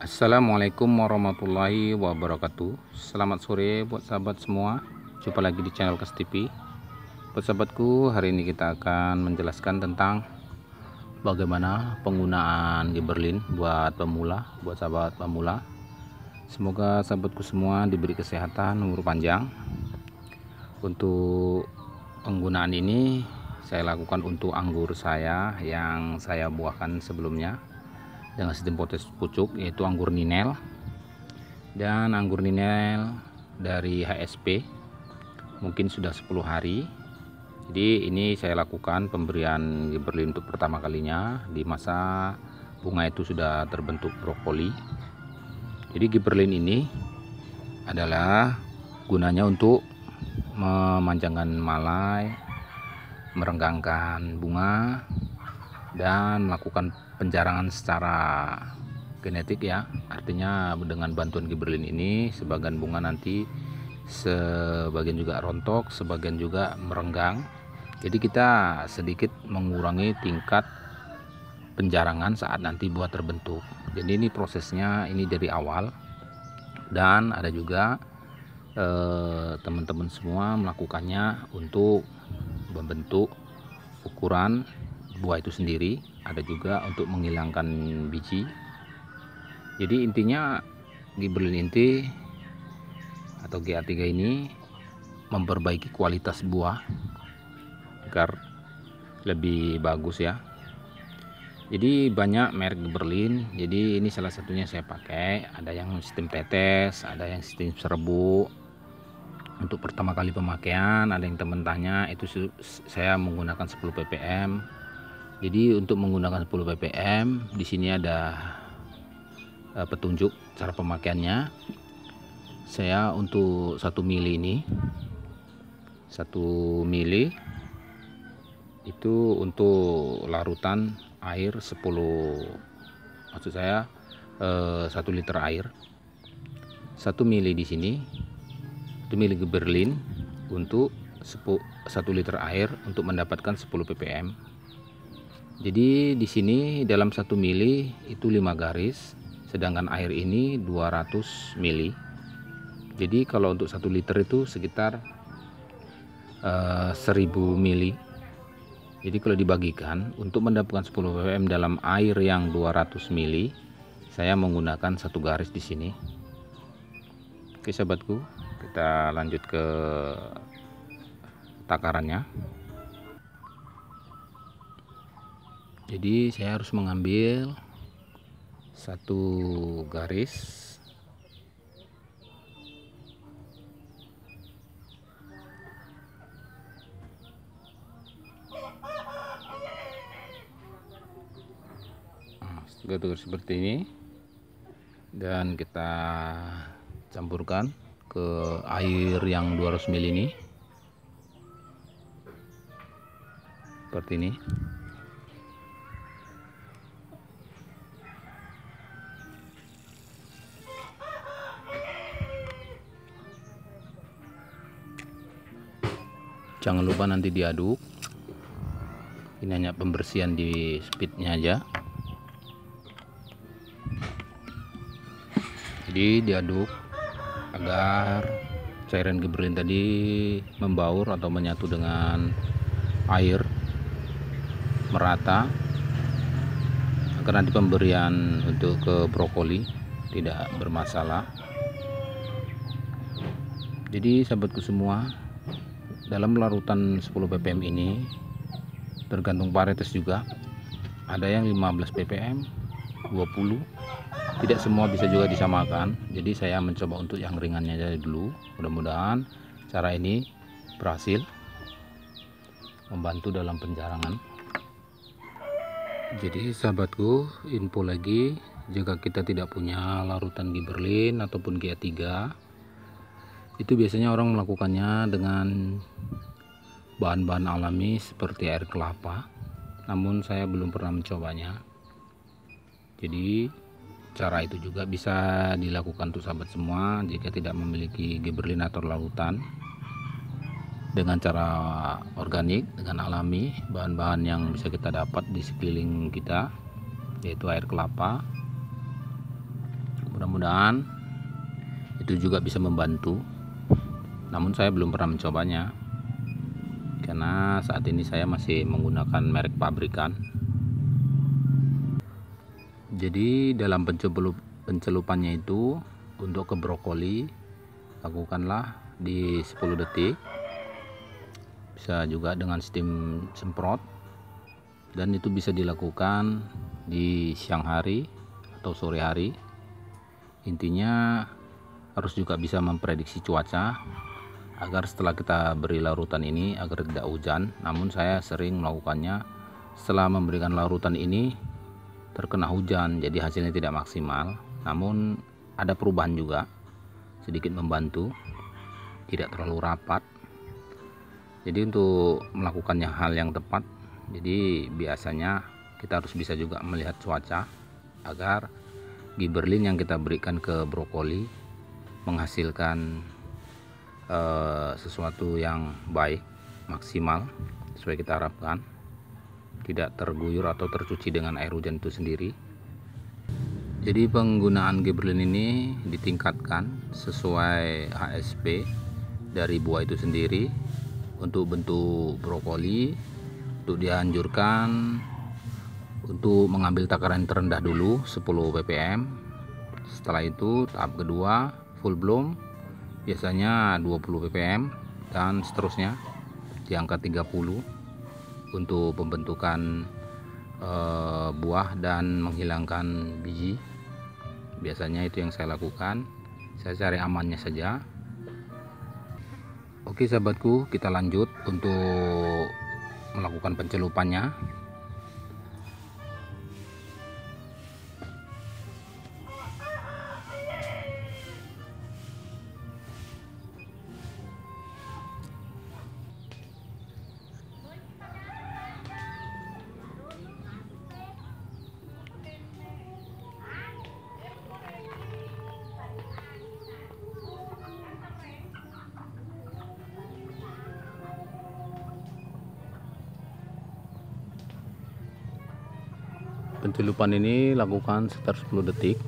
Assalamualaikum warahmatullahi wabarakatuh. Selamat sore buat sahabat semua. Jumpa lagi di channel Kas TV. Buat sahabatku, hari ini kita akan menjelaskan tentang bagaimana penggunaan Gibberlin buat pemula, buat sahabat pemula. Semoga sahabatku semua diberi kesehatan, umur panjang. Untuk penggunaan ini saya lakukan untuk anggur saya yang saya buahkan sebelumnya dengan sistem potes pucuk, yaitu anggur ninel dan anggur ninel dari HSP mungkin sudah 10 hari. Jadi ini saya lakukan pemberian Gibberlin untuk pertama kalinya di masa bunga itu sudah terbentuk brokoli. Jadi Gibberlin ini adalah gunanya untuk memanjangkan malai, merenggangkan bunga, dan melakukan penjarangan secara genetik ya. Artinya dengan bantuan Gibberlin ini sebagian bunga nanti sebagian juga rontok, sebagian juga merenggang. Jadi kita sedikit mengurangi tingkat penjarangan saat nanti buah terbentuk. Jadi ini prosesnya ini dari awal, dan ada juga teman-teman semua melakukannya untuk membentuk ukuran buah itu sendiri, ada juga untuk menghilangkan biji. Jadi intinya Gibberlin inti atau GA3 ini memperbaiki kualitas buah agar lebih bagus ya. Jadi banyak merek Gibberlin, jadi ini salah satunya saya pakai. Ada yang sistem tetes, ada yang sistem serbu. Untuk pertama kali pemakaian, ada yang teman tanya, itu saya menggunakan 10 ppm. Jadi untuk menggunakan 10 ppm di sini ada petunjuk cara pemakaiannya. Saya untuk 1 mili ini, 1 mili itu untuk larutan air 10, maksud saya 1 liter air. 1 mili di sini, 1 mili Gibberlin untuk 1 liter air untuk mendapatkan 10 ppm. Jadi di sini dalam 1 mili itu 5 garis, sedangkan air ini 200 mili. Jadi kalau untuk 1 liter itu sekitar 1000 mili. Jadi kalau dibagikan untuk mendapatkan 10 ppm dalam air yang 200 mili, saya menggunakan 1 garis di sini. Oke sahabatku, kita lanjut ke takarannya. Jadi saya harus mengambil 1 garis seperti ini, dan kita campurkan ke air yang 200 ml ini seperti ini. Jangan lupa nanti diaduk. Ini hanya pembersihan di speednya aja. Jadi diaduk agar cairan Gibberlin tadi membaur atau menyatu dengan air merata, agar nanti pemberian untuk ke brokoli tidak bermasalah. Jadi sahabatku semua, dalam larutan 10 ppm ini tergantung varietas juga, ada yang 15 ppm, 20, tidak semua bisa juga disamakan. Jadi saya mencoba untuk yang ringannya aja dulu. Mudah-mudahan cara ini berhasil membantu dalam penjarangan. Jadi sahabatku, info lagi, jika kita tidak punya larutan Gibberlin ataupun GA3, itu biasanya orang melakukannya dengan bahan-bahan alami seperti air kelapa, namun saya belum pernah mencobanya. Jadi cara itu juga bisa dilakukan untuk sahabat semua jika tidak memiliki Gibberlin atau larutan, dengan cara organik, dengan alami, bahan-bahan yang bisa kita dapat di sekeliling kita, yaitu air kelapa, Mudah-mudahan itu juga bisa membantu, namun saya belum pernah mencobanya karena saat ini saya masih menggunakan merek pabrikan. Jadi dalam pencelupannya itu, untuk ke brokoli lakukanlah di 10 detik, bisa juga dengan steam semprot, dan itu bisa dilakukan di siang hari atau sore hari. Intinya harus juga bisa memprediksi cuaca agar setelah kita beri larutan ini agar tidak hujan. Namun saya sering melakukannya setelah memberikan larutan ini terkena hujan, jadi hasilnya tidak maksimal. Namun ada perubahan juga, sedikit membantu, tidak terlalu rapat. Jadi untuk melakukannya hal yang tepat, jadi biasanya kita harus bisa juga melihat cuaca agar gibberellin yang kita berikan ke brokoli menghasilkan sesuatu yang baik, maksimal sesuai kita harapkan, tidak terguyur atau tercuci dengan air hujan itu sendiri. Jadi penggunaan gibberellin ini ditingkatkan sesuai HSP dari buah itu sendiri. Untuk bentuk brokoli, untuk dianjurkan untuk mengambil takaran terendah dulu 10 ppm. Setelah itu tahap kedua full bloom biasanya 20 ppm dan seterusnya di angka 30 untuk pembentukan buah dan menghilangkan biji. Biasanya itu yang saya lakukan, saya cari amannya saja. Oke sahabatku, kita lanjut untuk melakukan pencelupannya. Pencelupan ini lakukan sekitar 10 detik.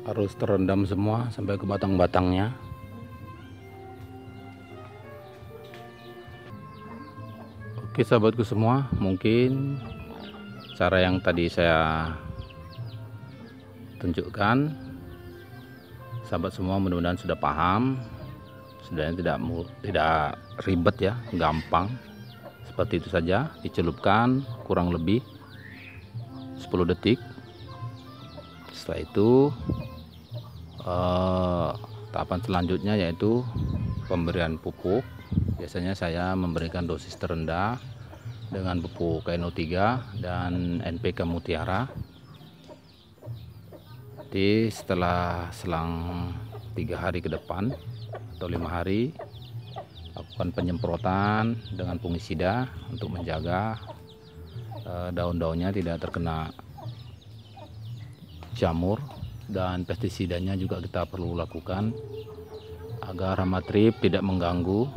Harus terendam semua sampai ke batang-batangnya. Oke sahabatku semua, mungkin cara yang tadi saya tunjukkan sahabat semua mudah-mudahan sudah paham. Sebenarnya tidak ribet ya, gampang. Seperti itu saja, dicelupkan kurang lebih 10 detik. Setelah itu tahapan selanjutnya yaitu pemberian pupuk. Biasanya saya memberikan dosis terendah dengan pupuk NO3 dan NPK Mutiara. Jadi setelah selang 3 hari ke depan atau 5 hari, lakukan penyemprotan dengan fungisida untuk menjaga daun-daunnya tidak terkena jamur, dan pestisidanya juga kita perlu lakukan agar hama trip tidak mengganggu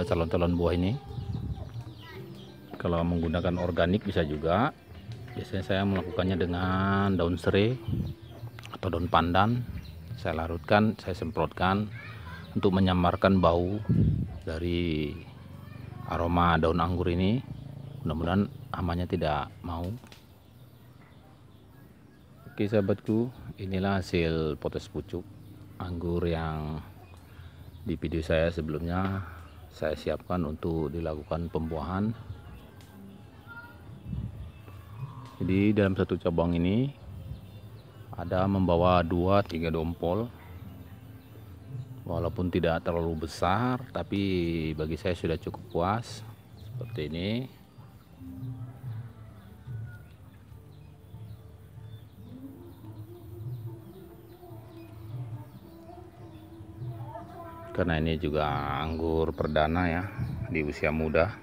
calon-calon buah ini. Kalau menggunakan organik bisa juga. Biasanya saya melakukannya dengan daun serai atau daun pandan. Saya larutkan, saya semprotkan untuk menyamarkan bau dari aroma daun anggur ini. Mudah-mudahan hamanya tidak mau. Oke sahabatku, inilah hasil potes pucuk anggur yang di video saya sebelumnya saya siapkan untuk dilakukan pembuahan. Jadi dalam satu cabang ini ada membawa 2-3 dompol. Walaupun tidak terlalu besar, tapi bagi saya sudah cukup puas. Seperti ini. karena ini juga anggur perdana ya di usia muda.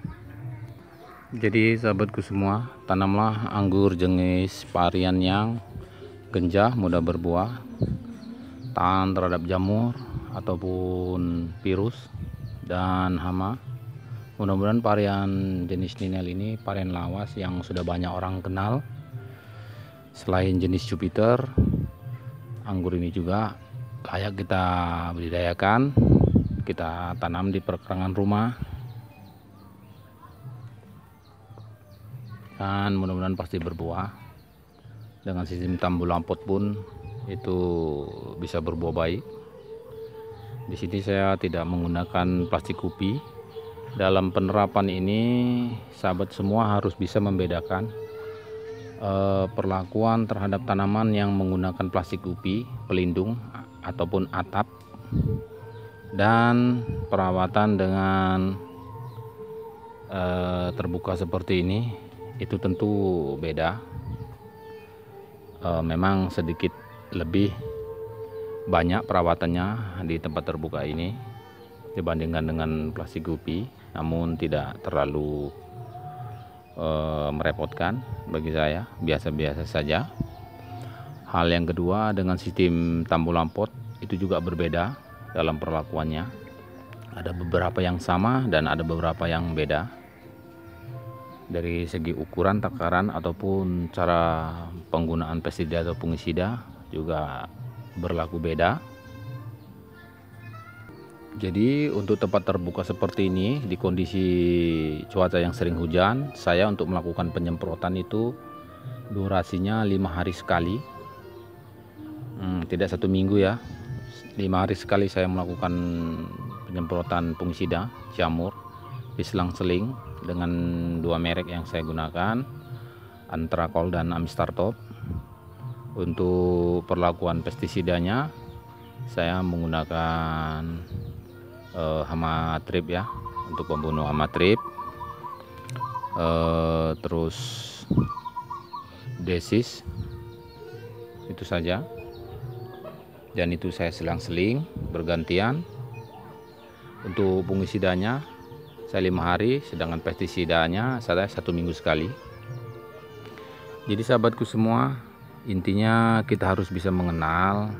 Jadi sahabatku semua, tanamlah anggur jenis varian yang genjah, mudah berbuah, tahan terhadap jamur ataupun virus dan hama. Mudah-mudahan varian jenis Ninel ini varian lawas yang sudah banyak orang kenal. Selain jenis Jupiter, anggur ini juga layak kita budidayakan, kita tanam di perkarangan rumah, dan mudah-mudahan pasti berbuah. Dengan sistem tambul lampot pun itu bisa berbuah baik. Di sini saya tidak menggunakan plastik kupi. Dalam penerapan ini sahabat semua harus bisa membedakan perlakuan terhadap tanaman yang menggunakan plastik kupi pelindung ataupun atap, dan perawatan dengan terbuka seperti ini itu tentu beda. Memang sedikit lebih banyak perawatannya di tempat terbuka ini dibandingkan dengan plastik gupi, namun tidak terlalu merepotkan bagi saya, biasa-biasa saja. Hal yang kedua, dengan sistem tambul lampot itu juga berbeda dalam perlakuannya. Ada beberapa yang sama dan ada beberapa yang beda. Dari segi ukuran, takaran ataupun cara penggunaan pestisida atau fungisida juga berlaku beda. Jadi untuk tempat terbuka seperti ini di kondisi cuaca yang sering hujan, saya untuk melakukan penyemprotan itu durasinya 5 hari sekali, tidak 1 minggu ya. 5 hari sekali saya melakukan penyemprotan fungisida jamur di selang-seling dengan 2 merek yang saya gunakan, Antrakol dan Amistartop. Untuk perlakuan pestisidanya saya menggunakan hama trip ya, untuk pembunuh hama trip, terus desis, itu saja. Dan itu saya selang-seling bergantian. Untuk fungisidanya saya 5 hari, sedangkan pestisidanya saya 1 minggu sekali. Jadi sahabatku semua, intinya kita harus bisa mengenal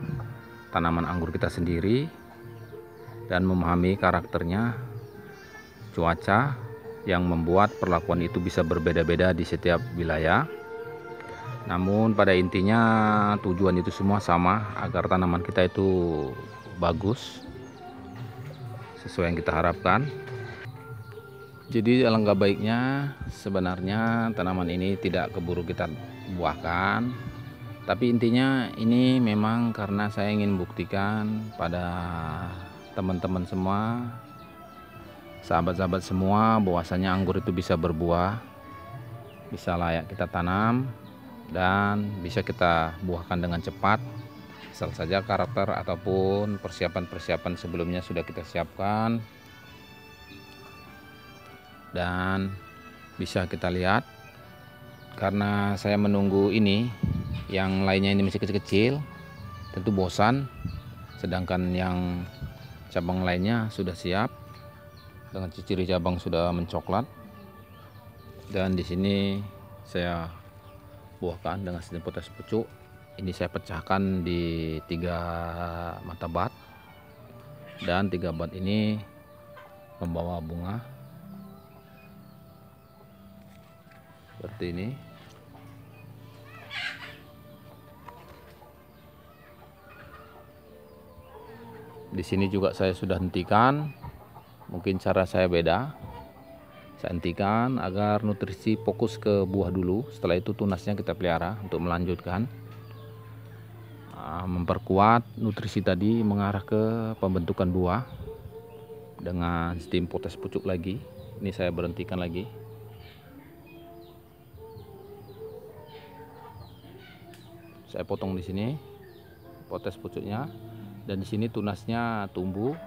tanaman anggur kita sendiri dan memahami karakternya, cuaca yang membuat perlakuan itu bisa berbeda-beda di setiap wilayah. Namun pada intinya tujuan itu semua sama, agar tanaman kita itu bagus sesuai yang kita harapkan. Jadi alangkah baiknya sebenarnya tanaman ini tidak keburu kita buahkan, tapi intinya ini memang karena saya ingin buktikan pada teman-teman semua, sahabat-sahabat semua, bahwasanya anggur itu bisa berbuah, bisa layak kita tanam, dan bisa kita buahkan dengan cepat, asal saja karakter ataupun persiapan-persiapan sebelumnya sudah kita siapkan. Dan bisa kita lihat, karena saya menunggu ini, yang lainnya ini masih kecil-kecil, tentu bosan, sedangkan yang cabang lainnya sudah siap dengan ciri cabang sudah mencoklat. Dan di sini saya buahkan dengan sistem potes pucuk. Ini saya pecahkan di 3 mata bat, dan 3 bat ini membawa bunga seperti ini. Di sini juga saya sudah hentikan, mungkin cara saya beda. Saya hentikan agar nutrisi fokus ke buah dulu, setelah itu tunasnya kita pelihara untuk melanjutkan memperkuat nutrisi tadi mengarah ke pembentukan buah dengan sistem potes pucuk lagi. Ini saya berhentikan lagi. Saya potong di sini potes pucuknya, dan di sini tunasnya tumbuh,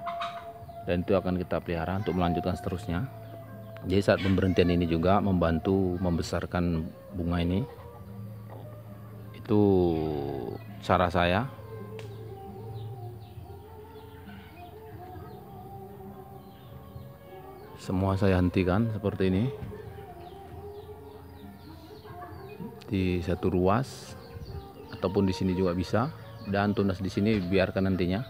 dan itu akan kita pelihara untuk melanjutkan seterusnya. Jadi saat pemberhentian ini juga membantu membesarkan bunga ini. Itu cara saya. semua saya hentikan seperti ini di satu ruas ataupun di sini juga bisa, dan tunas di sini biarkan nantinya.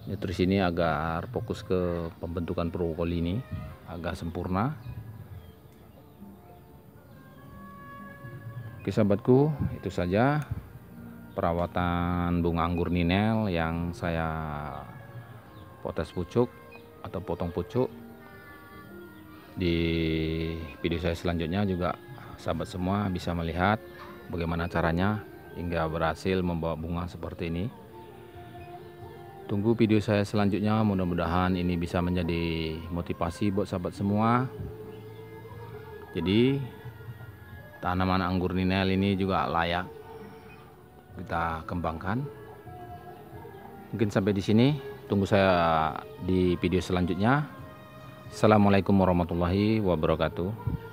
Ya, terus ini agar fokus ke pembentukan brokoli ini agak sempurna. Oke sahabatku, itu saja perawatan bunga anggur ninel yang saya potes pucuk atau potong pucuk. Di video saya selanjutnya juga sahabat semua bisa melihat bagaimana caranya hingga berhasil membawa bunga seperti ini. Tunggu video saya selanjutnya, mudah-mudahan ini bisa menjadi motivasi buat sahabat semua. Jadi tanaman anggur ninel ini juga layak kita kembangkan. Mungkin sampai di sini, tunggu saya di video selanjutnya. Assalamualaikum warahmatullahi wabarakatuh.